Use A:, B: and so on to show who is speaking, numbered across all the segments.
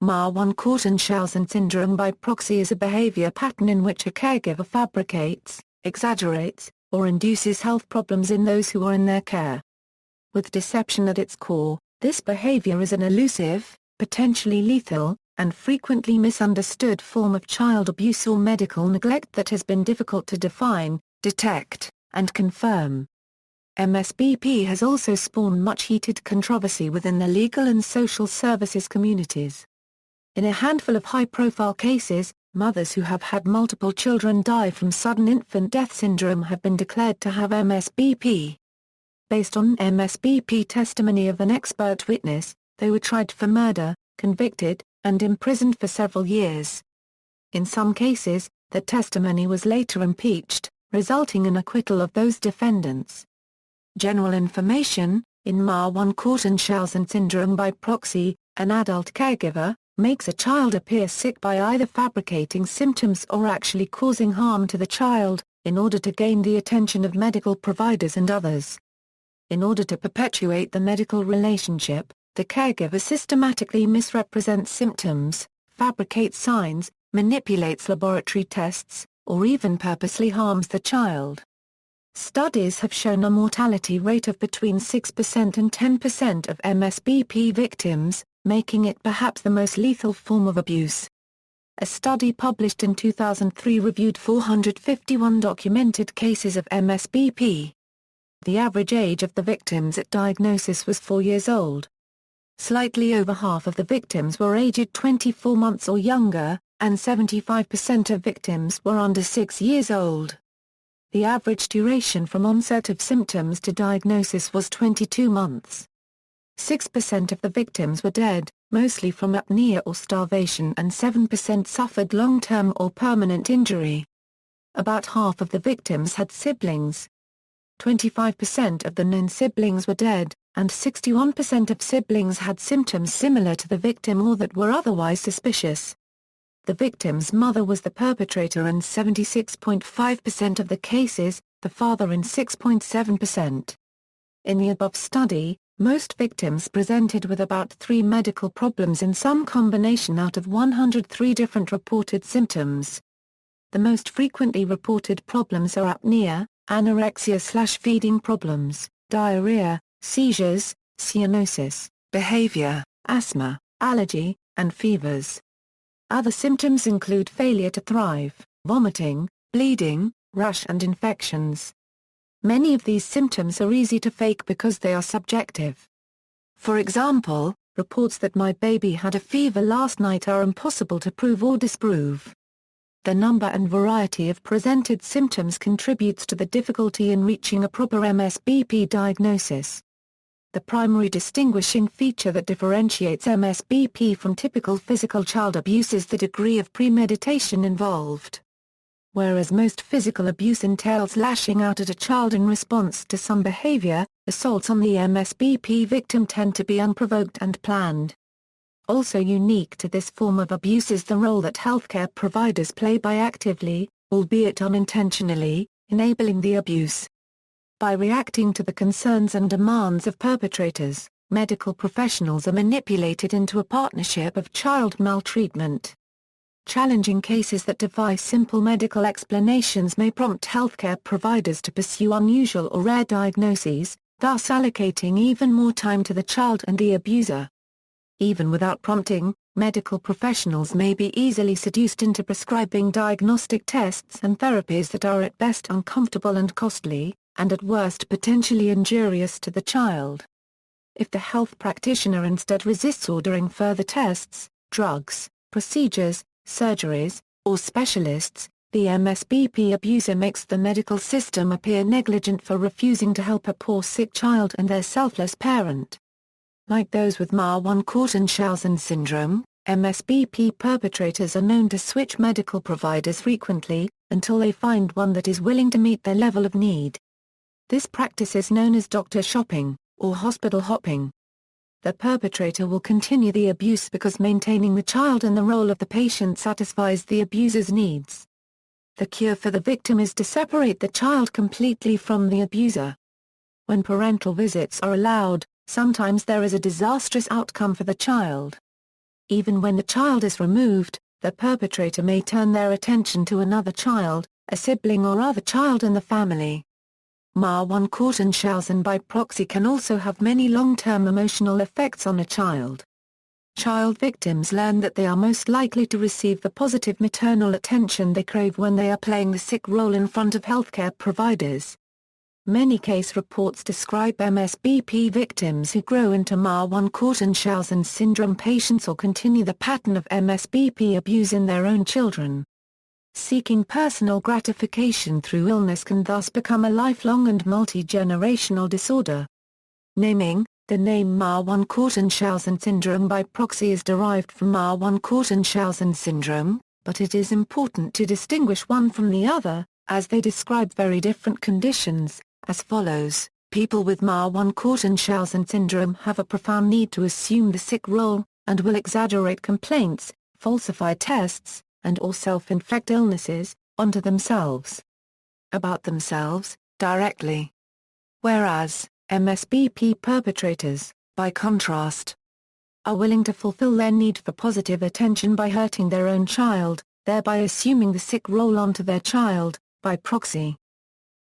A: Münchausen syndrome by proxy is a behavior pattern in which a caregiver fabricates, exaggerates, or induces health problems in those who are in their care. With deception at its core, this behavior is an elusive, potentially lethal, and frequently misunderstood form of child abuse or medical neglect that has been difficult to define, detect, and confirm. MSbP has also spawned much heated controversy within the legal and social services communities. In a handful of high-profile cases, mothers who have had multiple children die from sudden infant death syndrome have been declared to have MSbP. Based on MSbP testimony of an expert witness, they were tried for murder, convicted, and imprisoned for several years. In some cases, the testimony was later impeached, resulting in acquittal of those defendants. General information: in Münchausen syndrome by proxy, an adult caregiver makes a child appear sick by either fabricating symptoms or actually causing harm to the child, in order to gain the attention of medical providers and others. In order to perpetuate the medical relationship, the caregiver systematically misrepresents symptoms, fabricates signs, manipulates laboratory tests, or even purposely harms the child. Studies have shown a mortality rate of between 6% and 10% of MSbP victims, making it perhaps the most lethal form of abuse. A study published in 2003 reviewed 451 documented cases of MSbP. The average age of the victims at diagnosis was 4 years old. Slightly over half of the victims were aged 24 months or younger, and 75% of victims were under 6 years old. The average duration from onset of symptoms to diagnosis was 22 months. 6% of the victims were dead, mostly from apnea or starvation, and 7% suffered long-term or permanent injury. About half of the victims had siblings. 25% of the known siblings were dead, and 61% of siblings had symptoms similar to the victim or that were otherwise suspicious. The victim's mother was the perpetrator in 76.5% of the cases, the father in 6.7%. In the above study, most victims presented with about 3 medical problems in some combination out of 103 different reported symptoms. The most frequently reported problems are apnea, anorexia/feeding problems, diarrhea, seizures, cyanosis, behavior, asthma, allergy, and fevers. Other symptoms include failure to thrive, vomiting, bleeding, rash, and infections. Many of these symptoms are easy to fake because they are subjective. For example, reports that "my baby had a fever last night" are impossible to prove or disprove. The number and variety of presented symptoms contributes to the difficulty in reaching a proper MSbP diagnosis. The primary distinguishing feature that differentiates MSbP from typical physical child abuse is the degree of premeditation involved. Whereas most physical abuse entails lashing out at a child in response to some behavior, assaults on the MSbP victim tend to be unprovoked and planned. Also unique to this form of abuse is the role that healthcare providers play by actively, albeit unintentionally, enabling the abuse. By reacting to the concerns and demands of perpetrators, medical professionals are manipulated into a partnership of child maltreatment. Challenging cases that defy simple medical explanations may prompt healthcare providers to pursue unusual or rare diagnoses, thus allocating even more time to the child and the abuser. Even without prompting, medical professionals may be easily seduced into prescribing diagnostic tests and therapies that are at best uncomfortable and costly, and at worst potentially injurious to the child. If the health practitioner instead resists ordering further tests, drugs, procedures, surgeries, or specialists, the MSbP abuser makes the medical system appear negligent for refusing to help a poor sick child and their selfless parent. Like those with Münchausen syndrome, MSbP perpetrators are known to switch medical providers frequently, until they find one that is willing to meet their level of need. This practice is known as doctor shopping, or hospital hopping. The perpetrator will continue the abuse because maintaining the child and the role of the patient satisfies the abuser's needs. The cure for the victim is to separate the child completely from the abuser. When parental visits are allowed, sometimes there is a disastrous outcome for the child. Even when the child is removed, the perpetrator may turn their attention to another child, a sibling or other child in the family. Münchausen by proxy can also have many long-term emotional effects on a child. Child victims learn that they are most likely to receive the positive maternal attention they crave when they are playing the sick role in front of healthcare providers. Many case reports describe MSbP victims who grow into Münchausen syndrome patients or continue the pattern of MSbP abuse in their own children. Seeking personal gratification through illness can thus become a lifelong and multi-generational disorder. Naming: the name Münchausen syndrome by proxy is derived from Münchausen syndrome, but it is important to distinguish one from the other, as they describe very different conditions, as follows. People with Münchausen syndrome have a profound need to assume the sick role, and will exaggerate complaints, falsify tests, and/or self-inflict illnesses, onto themselves. About themselves, directly. Whereas, MSbP perpetrators, by contrast, are willing to fulfill their need for positive attention by hurting their own child, thereby assuming the sick role onto their child, by proxy.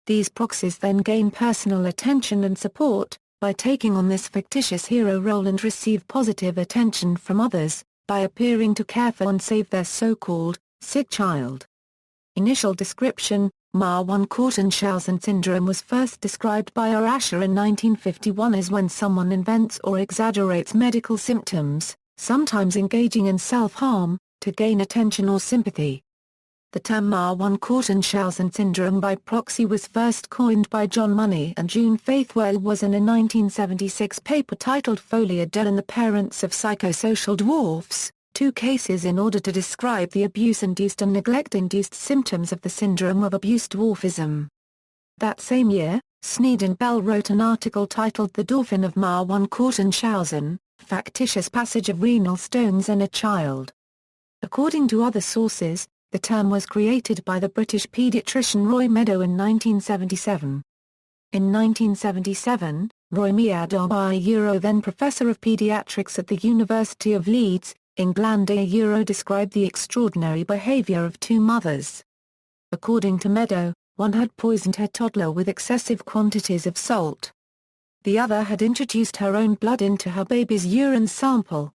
A: These proxies then gain personal attention and support, by taking on this fictitious hero role and receive positive attention from others, by appearing to care for and save their so-called, sick child. Initial description: Münchausen syndrome was first described by R. Asher in 1951 as when someone invents or exaggerates medical symptoms, sometimes engaging in self-harm, to gain attention or sympathy. The term Münchausen syndrome by proxy was first coined by John Money and June Faithwell was in a 1976 paper titled Folia Del and the Parents of Psychosocial Dwarfs, Two Cases in order to describe the abuse-induced and neglect-induced symptoms of the syndrome of abuse dwarfism. That same year, Sneed and Bell wrote an article titled The Dwarfing of Münchausen, Factitious Passage of Renal Stones in a Child. According to other sources, the term was created by the British paediatrician Roy Meadow in 1977. In 1977, Roy Meadow, then Professor of Paediatrics at the University of Leeds, England, described the extraordinary behaviour of two mothers. According to Meadow, one had poisoned her toddler with excessive quantities of salt. The other had introduced her own blood into her baby's urine sample.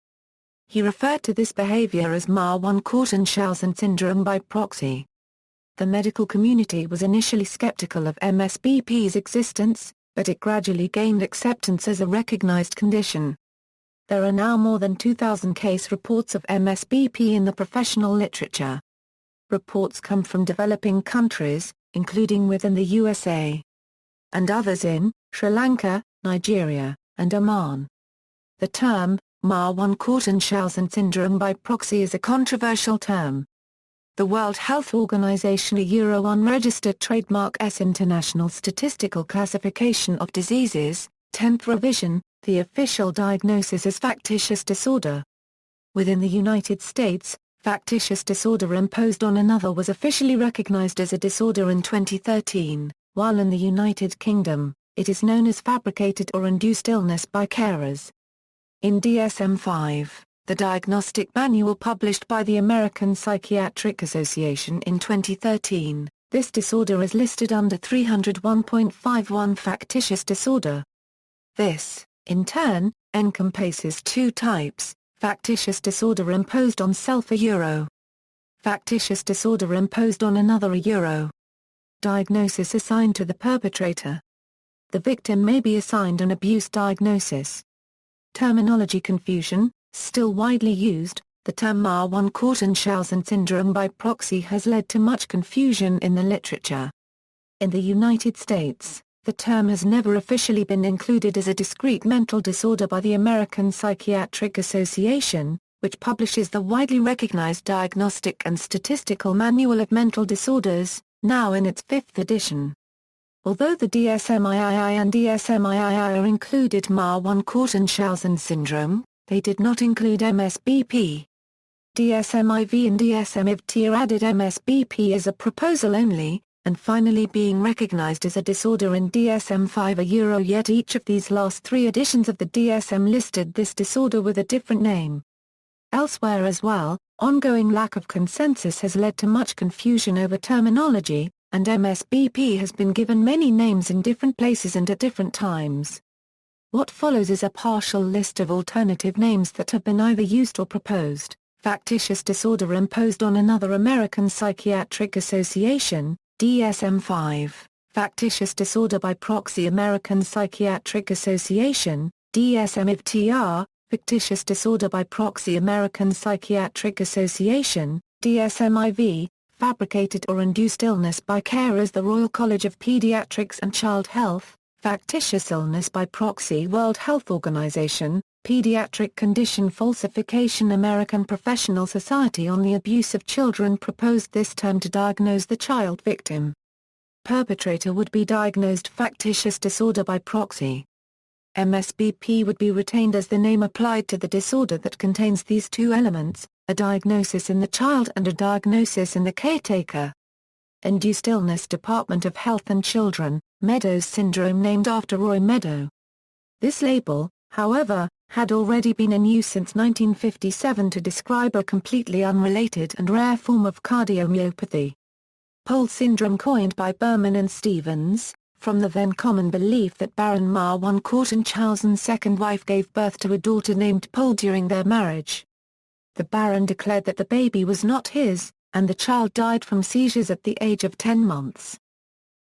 A: He referred to this behavior as Münchausen syndrome by proxy. The medical community was initially skeptical of MSbP's existence, but it gradually gained acceptance as a recognized condition. There are now more than 2,000 case reports of MSbP in the professional literature. Reports come from developing countries, including within the USA, and others in Sri Lanka, Nigeria, and Oman. The term Münchausen syndrome by proxy is a controversial term. The World Health Organization unregistered trademark S International Statistical Classification of Diseases, 10th revision, the official diagnosis is factitious disorder. Within the United States, factitious disorder imposed on another was officially recognized as a disorder in 2013, while in the United Kingdom, it is known as fabricated or induced illness by carers. In DSM-5, the diagnostic manual published by the American Psychiatric Association in 2013, this disorder is listed under 301.51 factitious disorder. This, in turn, encompasses two types: factitious disorder imposed on self factitious disorder imposed on another diagnosis assigned to the perpetrator. The victim may be assigned an abuse diagnosis. Terminology confusion, still widely used, the term Münchausen syndrome by proxy has led to much confusion in the literature. In the United States, the term has never officially been included as a discrete mental disorder by the American Psychiatric Association, which publishes the widely recognized Diagnostic and Statistical Manual of Mental Disorders, now in its 5th edition. Although the DSM-III and DSM-III included Münchausen syndrome, they did not include MSbP. DSM-IV and DSM-IV added MSbP as a proposal only, and finally being recognized as a disorder in DSM-5 yet each of these last three editions of the DSM listed this disorder with a different name. Elsewhere as well, ongoing lack of consensus has led to much confusion over terminology, and MSbP has been given many names in different places and at different times. What follows is a partial list of alternative names that have been either used or proposed. Factitious disorder imposed on another American Psychiatric Association, DSM-5. Factitious disorder by proxy American Psychiatric Association, DSM-IV. Fictitious disorder by proxy American Psychiatric Association, DSM-IV. Fabricated or induced illness by carers the Royal College of Pediatrics and Child Health. Factitious illness by proxy World Health Organization, Pediatric Condition Falsification American Professional Society on the Abuse of Children proposed this term to diagnose the child victim. Perpetrator would be diagnosed factitious disorder by proxy. MSbP would be retained as the name applied to the disorder that contains these two elements, a diagnosis in the child and a diagnosis in the caretaker. Induced illness Department of Health and Children, Meadows syndrome named after Roy Meadow. This label, however, had already been in use since 1957 to describe a completely unrelated and rare form of cardiomyopathy. Pole syndrome coined by Berman and Stevens, from the then common belief that Baron Ma I-Court and Münchausen's second wife gave birth to a daughter named Pole during their marriage. The Baron declared that the baby was not his, and the child died from seizures at the age of 10 months.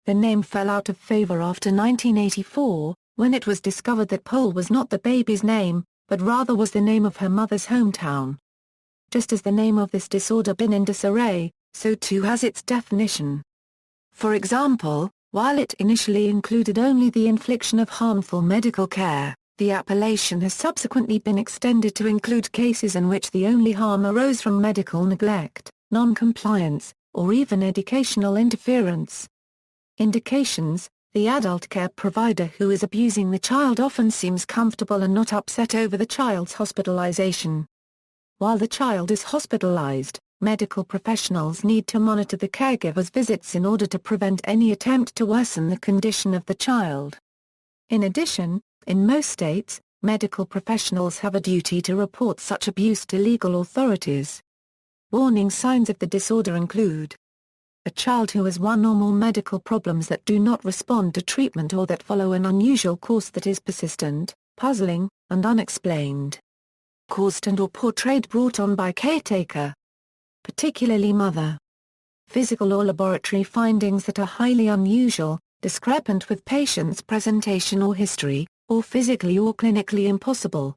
A: The name fell out of favor after 1984, when it was discovered that Pole was not the baby's name, but rather was the name of her mother's hometown. Just as the name of this disorder been in disarray, so too has its definition. For example, while it initially included only the infliction of harmful medical care, the appellation has subsequently been extended to include cases in which the only harm arose from medical neglect, non-compliance, or even educational interference. Indications: the adult care provider who is abusing the child often seems comfortable and not upset over the child's hospitalization. While the child is hospitalized, medical professionals need to monitor the caregiver's visits in order to prevent any attempt to worsen the condition of the child. In addition, in most states, medical professionals have a duty to report such abuse to legal authorities. Warning signs of the disorder include a child who has one or more medical problems that do not respond to treatment or that follow an unusual course that is persistent, puzzling, and unexplained. Caused and or portrayed brought on by caretaker, particularly mother. Physical or laboratory findings that are highly unusual, discrepant with patient's presentation or history, or physically or clinically impossible.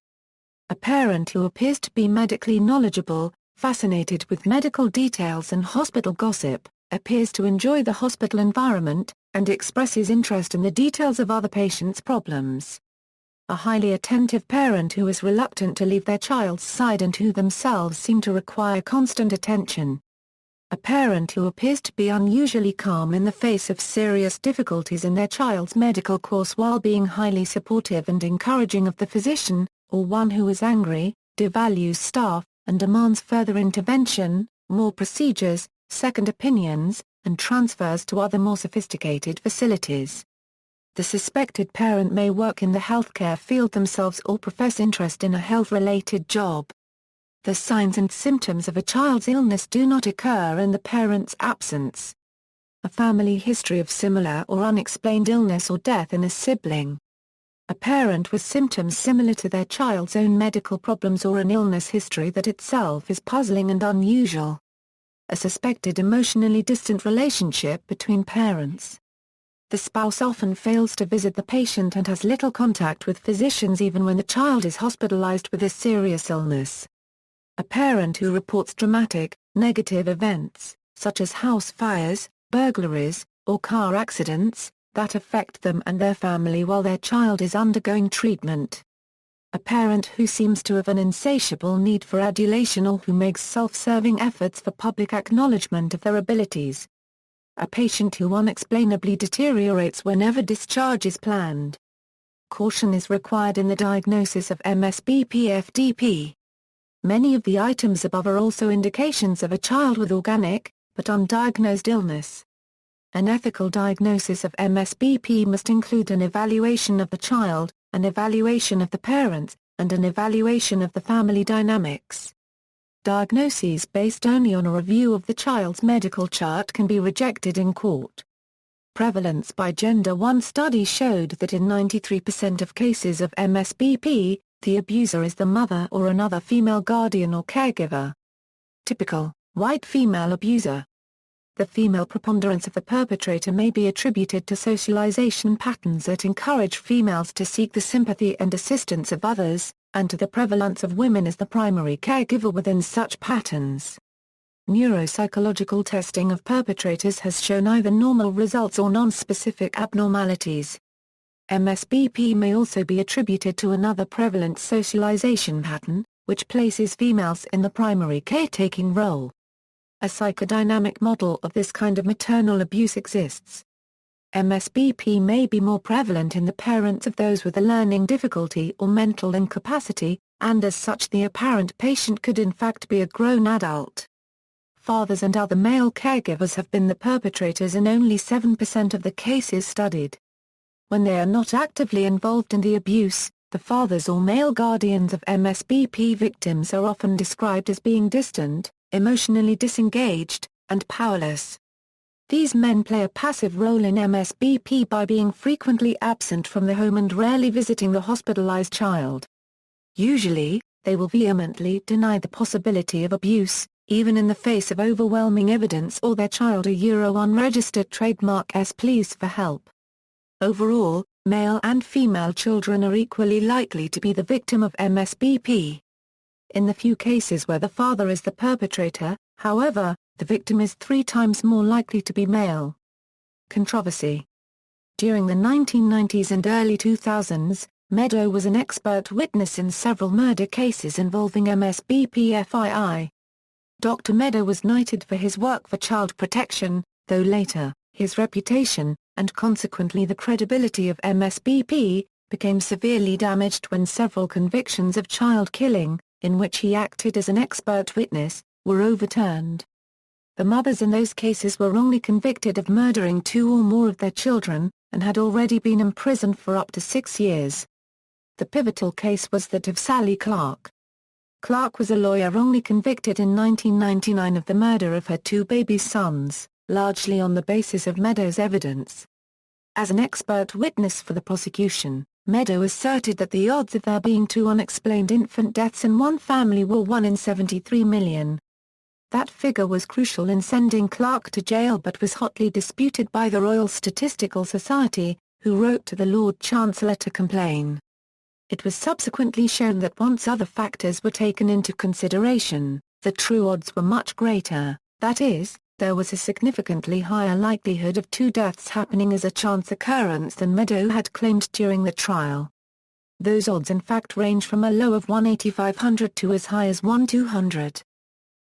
A: A parent who appears to be medically knowledgeable, fascinated with medical details and hospital gossip, appears to enjoy the hospital environment, and expresses interest in the details of other patients' problems. A highly attentive parent who is reluctant to leave their child's side and who themselves seem to require constant attention. A parent who appears to be unusually calm in the face of serious difficulties in their child's medical course while being highly supportive and encouraging of the physician, or one who is angry, devalues staff, and demands further intervention, more procedures, second opinions, and transfers to other more sophisticated facilities. The suspected parent may work in the healthcare field themselves or profess interest in a health-related job. The signs and symptoms of a child's illness do not occur in the parent's absence. A family history of similar or unexplained illness or death in a sibling. A parent with symptoms similar to their child's own medical problems or an illness history that itself is puzzling and unusual. A suspected emotionally distant relationship between parents. The spouse often fails to visit the patient and has little contact with physicians even when the child is hospitalized with a serious illness. A parent who reports dramatic, negative events, such as house fires, burglaries, or car accidents, that affect them and their family while their child is undergoing treatment. A parent who seems to have an insatiable need for adulation or who makes self-serving efforts for public acknowledgement of their abilities. A patient who unexplainably deteriorates whenever discharge is planned. Caution is required in the diagnosis of MSbP-FDP. Many of the items above are also indications of a child with organic, but undiagnosed illness. An ethical diagnosis of MSbP must include an evaluation of the child, an evaluation of the parents, and an evaluation of the family dynamics. diagnoses based only on a review of the child's medical chart can be rejected in court. Prevalence by gender. One study showed that in 93% of cases of MSbP, the abuser is the mother or another female guardian or caregiver. Typical, white female abuser. The female preponderance of the perpetrator may be attributed to socialization patterns that encourage females to seek the sympathy and assistance of others, and to the prevalence of women as the primary caregiver within such patterns. Neuropsychological testing of perpetrators has shown either normal results or non-specific abnormalities. MSbP may also be attributed to another prevalent socialization pattern, which places females in the primary caretaking role. A psychodynamic model of this kind of maternal abuse exists. MSbP may be more prevalent in the parents of those with a learning difficulty or mental incapacity, and as such the apparent patient could in fact be a grown adult. Fathers and other male caregivers have been the perpetrators in only 7% of the cases studied. When they are not actively involved in the abuse, the fathers or male guardians of MSbP victims are often described as being distant, emotionally disengaged, and powerless. These men play a passive role in MSbP by being frequently absent from the home and rarely visiting the hospitalized child. Usually, they will vehemently deny the possibility of abuse, even in the face of overwhelming evidence or their child a unregistered trademark pleas for help. Overall, male and female children are equally likely to be the victim of MSbP. In the few cases where the father is the perpetrator, however, the victim is 3 times more likely to be male. Controversy. During the 1990s and early 2000s, Meadow was an expert witness in several murder cases involving MSbP. Dr. Meadow was knighted for his work for child protection, though later, his reputation, and consequently the credibility of MSbP, became severely damaged when several convictions of child killing, in which he acted as an expert witness, were overturned. The mothers in those cases were wrongly convicted of murdering 2 or more of their children, and had already been imprisoned for up to 6 years. The pivotal case was that of Sally Clark. Clark was a lawyer wrongly convicted in 1999 of the murder of her 2 baby sons, largely on the basis of Meadow's evidence. As an expert witness for the prosecution, Meadow asserted that the odds of there being 2 unexplained infant deaths in one family were 1 in 73 million. That figure was crucial in sending Clark to jail but was hotly disputed by the Royal Statistical Society, who wrote to the Lord Chancellor to complain. It was subsequently shown that once other factors were taken into consideration, the true odds were much greater, that is, there was a significantly higher likelihood of 2 deaths happening as a chance occurrence than Meadow had claimed during the trial. Those odds in fact range from a low of 1/8500 to as high as 1/200.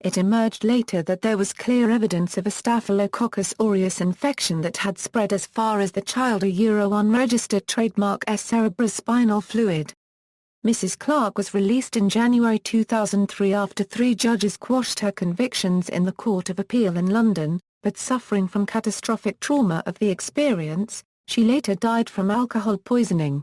A: It emerged later that there was clear evidence of a Staphylococcus aureus infection that had spread as far as the child a unregistered trademark cerebrospinal fluid. Mrs. Clark was released in January 2003 after 3 judges quashed her convictions in the Court of Appeal in London, but suffering from catastrophic trauma of the experience, she later died from alcohol poisoning.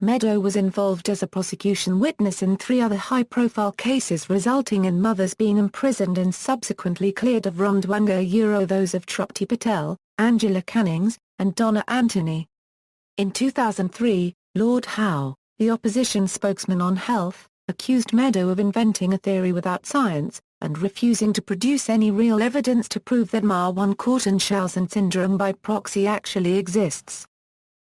A: Meadow was involved as a prosecution witness in 3 other high-profile cases resulting in mothers being imprisoned and subsequently cleared of wrongdoing those of Trupti Patel, Angela Cannings, and Donna Anthony. In 2003, Lord Howe, the opposition spokesman on health, accused Meadow of inventing a theory without science, and refusing to produce any real evidence to prove that Marwan-Münchausen syndrome by proxy actually exists.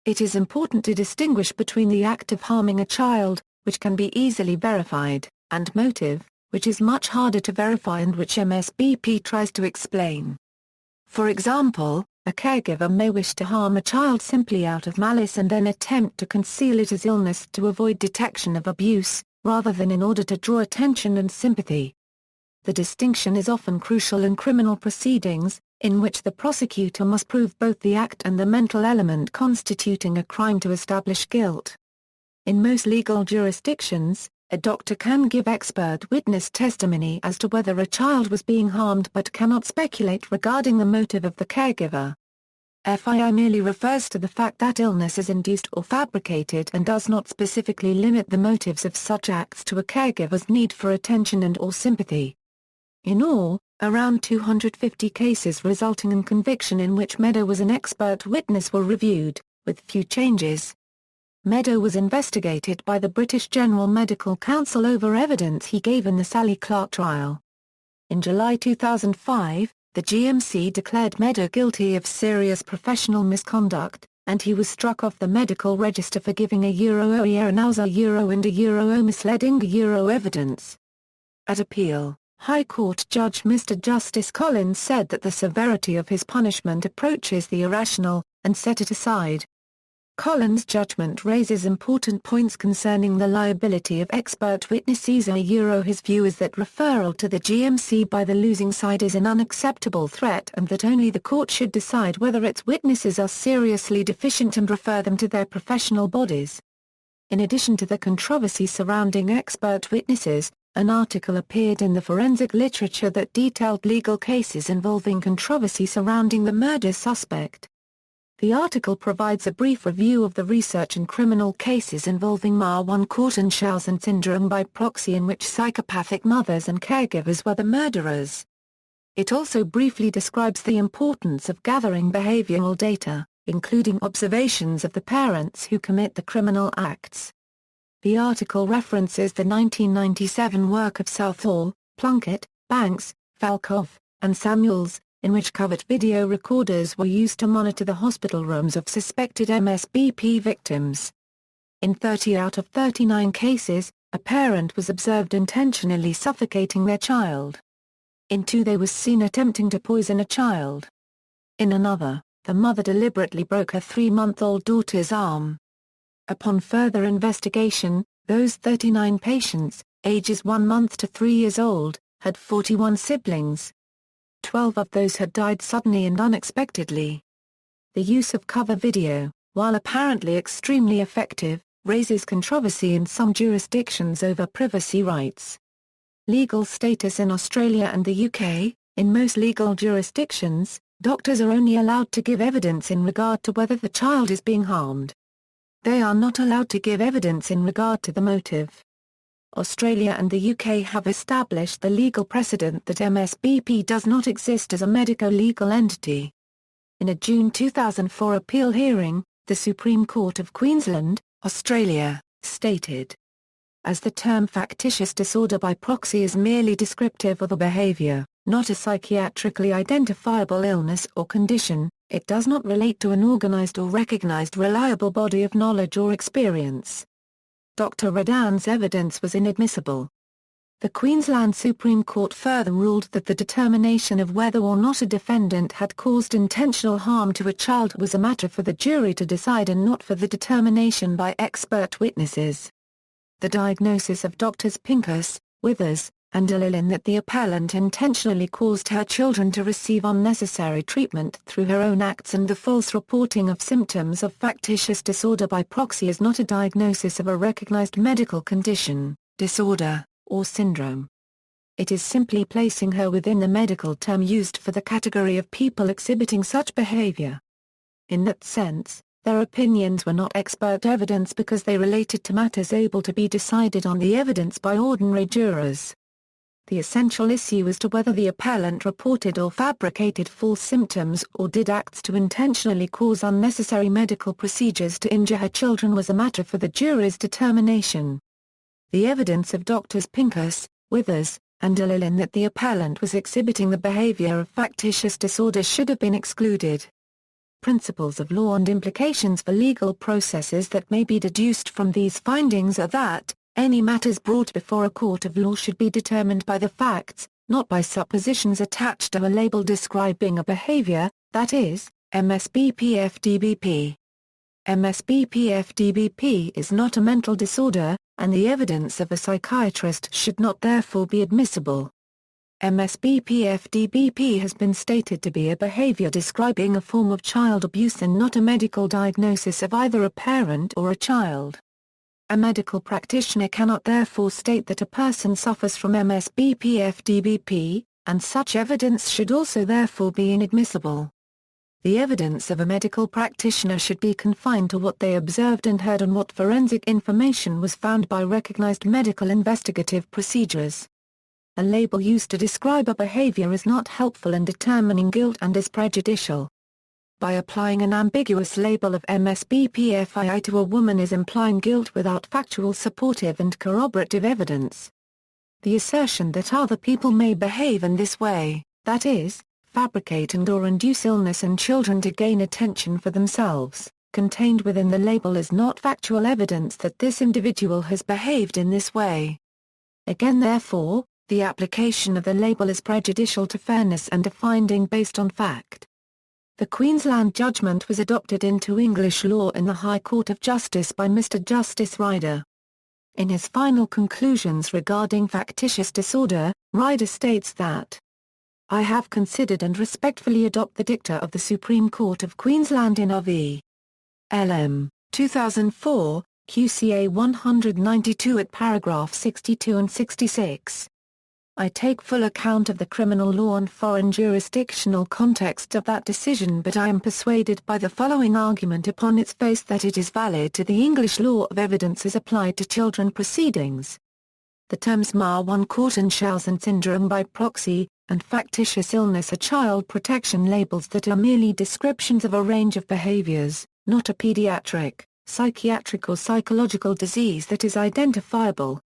A: It is important to distinguish between the act of harming a child, which can be easily verified, and motive, which is much harder to verify and which MSbP tries to explain. For example, a caregiver may wish to harm a child simply out of malice and then attempt to conceal it as illness to avoid detection of abuse, rather than in order to draw attention and sympathy. The distinction is often crucial in criminal proceedings, in which the prosecutor must prove both the act and the mental element constituting a crime to establish guilt. In most legal jurisdictions, a doctor can give expert witness testimony as to whether a child was being harmed but cannot speculate regarding the motive of the caregiver. FII merely refers to the fact that illness is induced or fabricated and does not specifically limit the motives of such acts to a caregiver's need for attention and/or sympathy. In all, around 250 cases resulting in conviction in which Meadow was an expert witness were reviewed, with few changes. Meadow was investigated by the British General Medical Council over evidence he gave in the Sally Clark trial. In July 2005, the GMC declared Meadow guilty of serious professional misconduct, and he was struck off the medical register for giving a and misleading evidence. At appeal, High Court Judge Mr. Justice Collins said that the severity of his punishment approaches the irrational, and set it aside. Collins' judgment raises important points concerning the liability of expert witnesses. His view is that referral to the GMC by the losing side is an unacceptable threat and that only the court should decide whether its witnesses are seriously deficient and refer them to their professional bodies. In addition to the controversy surrounding expert witnesses, an article appeared in the forensic literature that detailed legal cases involving controversy surrounding the murder suspect. The article provides a brief review of the research in criminal cases involving Münchausen syndrome by proxy in which psychopathic mothers and caregivers were the murderers. It also briefly describes the importance of gathering behavioral data, including observations of the parents who commit the criminal acts. The article references the 1997 work of Southall, Plunkett, Banks, Falkov, and Samuels, in which covert video recorders were used to monitor the hospital rooms of suspected MSbP victims. In 30 out of 39 cases, a parent was observed intentionally suffocating their child. In 2 they was seen attempting to poison a child. In another, the mother deliberately broke her 3-month-old daughter's arm. Upon further investigation, those 39 patients, ages 1 month to 3 years old, had 41 siblings. 12 of those had died suddenly and unexpectedly. The use of cover video, while apparently extremely effective, raises controversy in some jurisdictions over privacy rights. Legal status in Australia and the UK: in most legal jurisdictions, doctors are only allowed to give evidence in regard to whether the child is being harmed. They are not allowed to give evidence in regard to the motive. Australia and the UK have established the legal precedent that MSbP does not exist as a medico-legal entity. In a June 2004 appeal hearing, the Supreme Court of Queensland, Australia, stated, "As the term factitious disorder by proxy is merely descriptive of a behaviour, not a psychiatrically identifiable illness or condition, it does not relate to an organised or recognised reliable body of knowledge or experience." Dr. Redan's evidence was inadmissible. The Queensland Supreme Court further ruled that the determination of whether or not a defendant had caused intentional harm to a child was a matter for the jury to decide and not for the determination by expert witnesses. The diagnosis of Drs. Pincus, Withers, and Dillon that the appellant intentionally caused her children to receive unnecessary treatment through her own acts and the false reporting of symptoms of factitious disorder by proxy is not a diagnosis of a recognized medical condition, disorder, or syndrome. It is simply placing her within the medical term used for the category of people exhibiting such behavior. In that sense, their opinions were not expert evidence because they related to matters able to be decided on the evidence by ordinary jurors. The essential issue as to whether the appellant reported or fabricated false symptoms or did acts to intentionally cause unnecessary medical procedures to injure her children was a matter for the jury's determination. The evidence of Drs. Pincus, Withers, and Dillon that the appellant was exhibiting the behavior of factitious disorder should have been excluded. Principles of law and implications for legal processes that may be deduced from these findings are that any matters brought before a court of law should be determined by the facts, not by suppositions attached to a label describing a behavior, that is, MSbP-FDBP. MSbP-FDBP is not a mental disorder, and the evidence of a psychiatrist should not therefore be admissible. MSbP-FDBP has been stated to be a behavior describing a form of child abuse and not a medical diagnosis of either a parent or a child. A medical practitioner cannot therefore state that a person suffers from MSbP-FDBP, and such evidence should also therefore be inadmissible. The evidence of a medical practitioner should be confined to what they observed and heard and what forensic information was found by recognized medical investigative procedures. A label used to describe a behavior is not helpful in determining guilt and is prejudicial. By applying an ambiguous label of MSbP FII to a woman is implying guilt without factual supportive and corroborative evidence. The assertion that other people may behave in this way, that is, fabricate and/or induce illness in children to gain attention for themselves, contained within the label is not factual evidence that this individual has behaved in this way. Again therefore, the application of the label is prejudicial to fairness and a finding based on fact. The Queensland judgment was adopted into English law in the High Court of Justice by Mr. Justice Ryder. In his final conclusions regarding factitious disorder, Ryder states that, "I have considered and respectfully adopt the dicta of the Supreme Court of Queensland in R.V. L.M. 2004, QCA 192 at paragraph 62 and 66. I take full account of the criminal law and foreign jurisdictional context of that decision, but I am persuaded by the following argument upon its face that it is valid to the English law of evidence as applied to children proceedings. The terms Münchausen syndrome by proxy, and factitious illness are child protection labels that are merely descriptions of a range of behaviors, not a pediatric, psychiatric or psychological disease that is identifiable.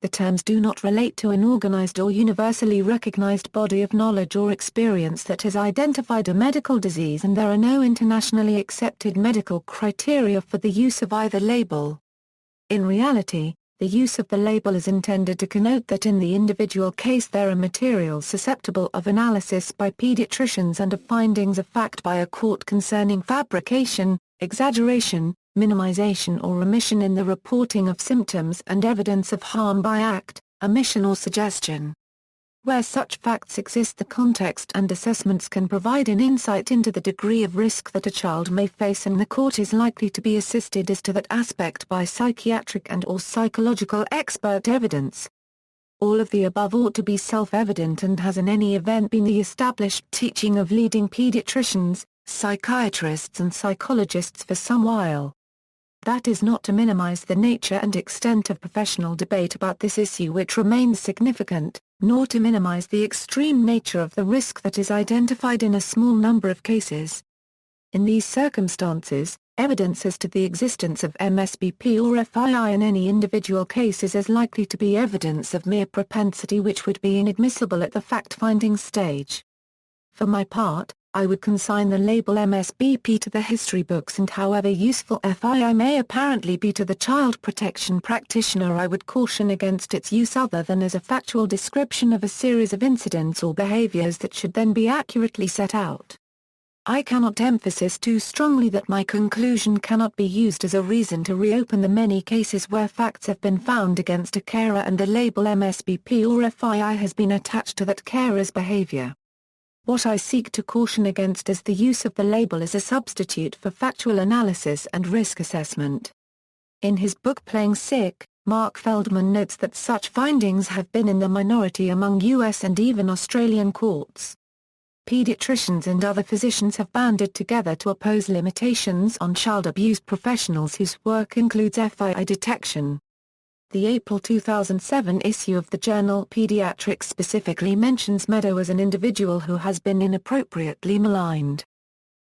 A: The terms do not relate to an organized or universally recognized body of knowledge or experience that has identified a medical disease, and there are no internationally accepted medical criteria for the use of either label. In reality, the use of the label is intended to connote that in the individual case there are materials susceptible of analysis by pediatricians and of findings of fact by a court concerning fabrication, exaggeration, minimization or omission in the reporting of symptoms and evidence of harm by act, omission or suggestion. Where such facts exist, the context and assessments can provide an insight into the degree of risk that a child may face, and the court is likely to be assisted as to that aspect by psychiatric and/or psychological expert evidence. All of the above ought to be self-evident and has in any event been the established teaching of leading pediatricians, psychiatrists and psychologists for some while. That is not to minimize the nature and extent of professional debate about this issue, which remains significant, nor to minimize the extreme nature of the risk that is identified in a small number of cases. In these circumstances, evidence as to the existence of MSbP or FII in any individual case is as likely to be evidence of mere propensity, which would be inadmissible at the fact-finding stage. For my part, I would consign the label MSbP to the history books, and however useful FII may apparently be to the child protection practitioner, I would caution against its use other than as a factual description of a series of incidents or behaviors that should then be accurately set out. I cannot emphasize too strongly that my conclusion cannot be used as a reason to reopen the many cases where facts have been found against a carer and the label MSbP or FII has been attached to that carer's behavior. What I seek to caution against is the use of the label as a substitute for factual analysis and risk assessment. In his book Playing Sick, Mark Feldman notes that such findings have been in the minority among US and even Australian courts. Pediatricians and other physicians have banded together to oppose limitations on child abuse professionals whose work includes FII detection. The April 2007 issue of the journal Pediatrics specifically mentions Meadow as an individual who has been inappropriately maligned.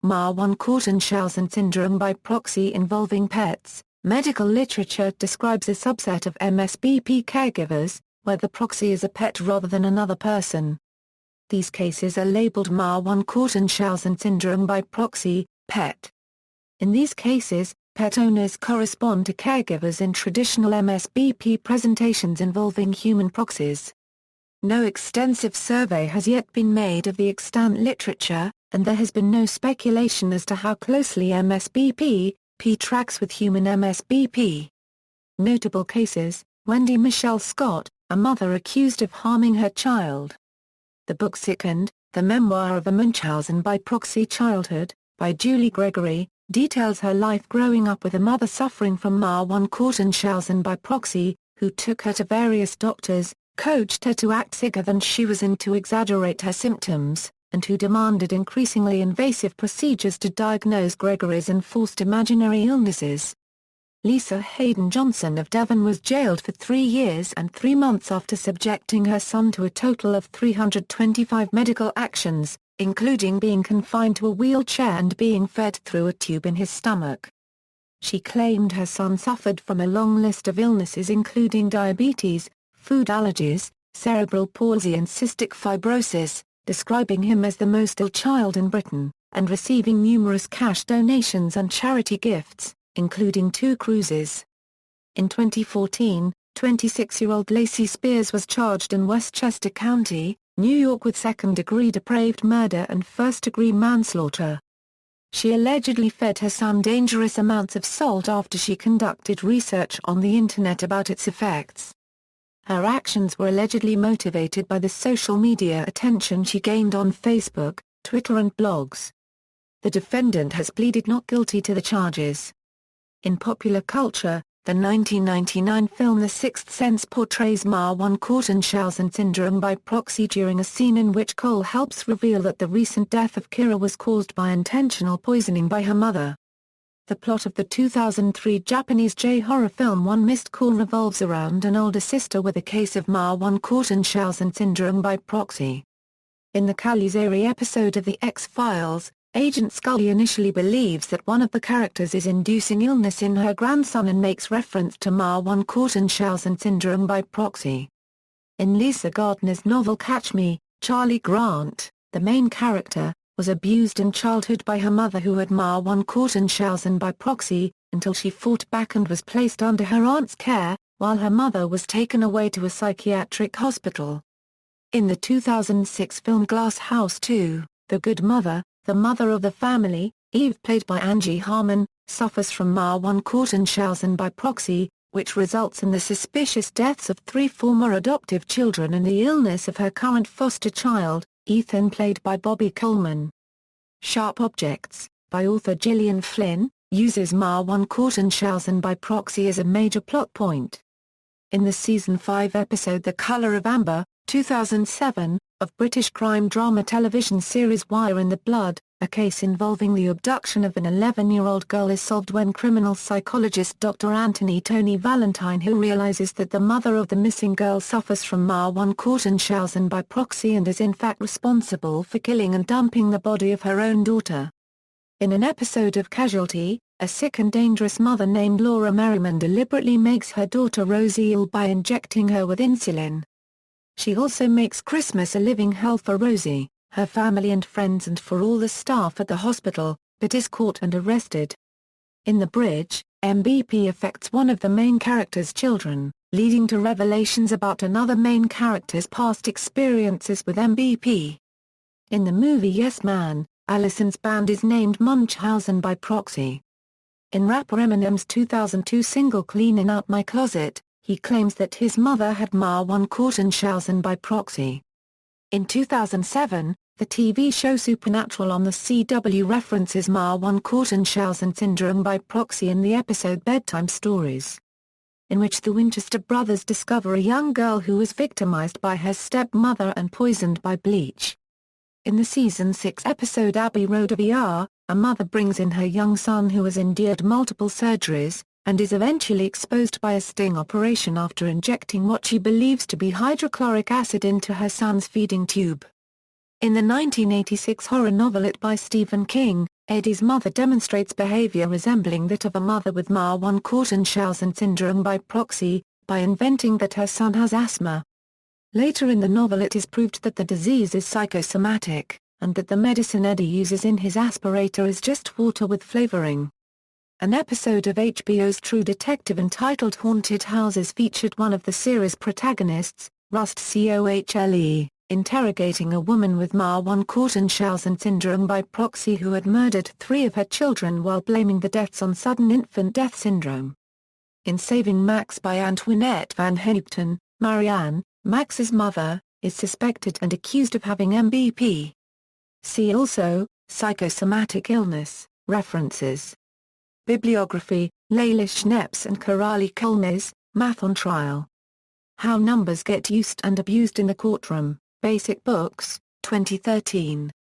A: Münchausen syndrome by proxy involving pets. Medical literature describes a subset of MSbP caregivers, where the proxy is a pet rather than another person. These cases are labeled Münchausen syndrome by proxy, pet. In these cases, pet owners correspond to caregivers in traditional MSbP presentations involving human proxies. No extensive survey has yet been made of the extant literature, and there has been no speculation as to how closely MSbP tracks with human MSbP. Notable cases: Wendy Michelle Scott, a mother accused of harming her child. The book Sickened, the memoir of a Münchausen by proxy childhood, by Julie Gregory, details her life growing up with a mother suffering from Münchausen by proxy, who took her to various doctors, coached her to act sicker than she was and to exaggerate her symptoms, and who demanded increasingly invasive procedures to diagnose Gregory's enforced imaginary illnesses. Lisa Hayden Johnson of Devon was jailed for 3 years and 3 months after subjecting her son to a total of 325 medical actions, including being confined to a wheelchair and being fed through a tube in his stomach. She claimed her son suffered from a long list of illnesses including diabetes, food allergies, cerebral palsy and cystic fibrosis, describing him as the most ill child in Britain, and receiving numerous cash donations and charity gifts, including 2 cruises. In 2014, 26-year-old Lacey Spears was charged in Westchester County, New York with second-degree depraved murder and first-degree manslaughter. She allegedly fed her son dangerous amounts of salt after she conducted research on the Internet about its effects. Her actions were allegedly motivated by the social media attention she gained on Facebook, Twitter and blogs. The defendant has pleaded not guilty to the charges. In popular culture, the 1999 film The Sixth Sense portrays Marwan-Courtenshausen syndrome by proxy during a scene in which Cole helps reveal that the recent death of Kira was caused by intentional poisoning by her mother. The plot of the 2003 Japanese J-horror film One Missed Call revolves around an older sister with a case of Marwan-Courtenshausen syndrome by proxy. In the Kalusari episode of The X-Files, Agent Scully initially believes that one of the characters is inducing illness in her grandson and makes reference to Marwan-Courtenshausen syndrome by proxy. In Lisa Gardner's novel Catch Me, Charlie Grant, the main character, was abused in childhood by her mother who had Marwan-Courtenshausen by proxy, until she fought back and was placed under her aunt's care, while her mother was taken away to a psychiatric hospital. In the 2006 film Glass House 2, The Good Mother, the mother of the family, Eve played by Angie Harmon, suffers from Marwan-Courtenshausen by proxy, which results in the suspicious deaths of 3 former adoptive children and the illness of her current foster child, Ethan played by Bobby Coleman. Sharp Objects, by author Gillian Flynn, uses Marwan-Courtenshausen by proxy as a major plot point. In the Season 5 episode The Colour of Amber, 2007, of British crime drama television series Wire in the Blood, a case involving the abduction of an 11-year-old girl is solved when criminal psychologist Dr. Anthony Tony Valentine, who realizes that the mother of the missing girl suffers from Marwan-Courtenshausen by proxy and is in fact responsible for killing and dumping the body of her own daughter. In an episode of Casualty, a sick and dangerous mother named Laura Merriman deliberately makes her daughter Rosie ill by injecting her with insulin. She also makes Christmas a living hell for Rosie, her family and friends and for all the staff at the hospital, but is caught and arrested. In The Bridge, MSbP affects one of the main character's children, leading to revelations about another main character's past experiences with MSbP. In the movie Yes Man, Allison's band is named Münchausen by proxy. In rapper Eminem's 2002 single Cleaning Out My Closet, he claims that his mother had Marwan-Courtenshausen by proxy. In 2007, the TV show Supernatural on the CW references Marwan-Courtenshausen syndrome by proxy in the episode Bedtime Stories, in which the Winchester brothers discover a young girl who was victimized by her stepmother and poisoned by bleach. In the Season 6 episode Abbey Road VR, a mother brings in her young son who has endured multiple surgeries, and is eventually exposed by a sting operation after injecting what she believes to be hydrochloric acid into her son's feeding tube. In the 1986 horror novel It by Stephen King, Eddie's mother demonstrates behavior resembling that of a mother with Marwan-Courtenshausen syndrome by proxy, by inventing that her son has asthma. Later in the novel it is proved that the disease is psychosomatic, and that the medicine Eddie uses in his aspirator is just water with flavoring. An episode of HBO's True Detective entitled Haunted Houses featured one of the series' protagonists, Rust Cochle, interrogating a woman with Marwan-Courtenshausen syndrome by proxy who had murdered 3 of her children while blaming the deaths on sudden infant death syndrome. In Saving Max by Antoinette Van Houten, Marianne, Max's mother, is suspected and accused of having MSbP. See also, psychosomatic illness, references. Bibliography, Leila Schneps and Karali Kolmes, Math on Trial. How Numbers Get Used and Abused in the Courtroom, Basic Books, 2013.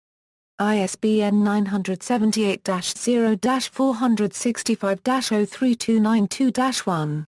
A: ISBN 978-0-465-03292-1.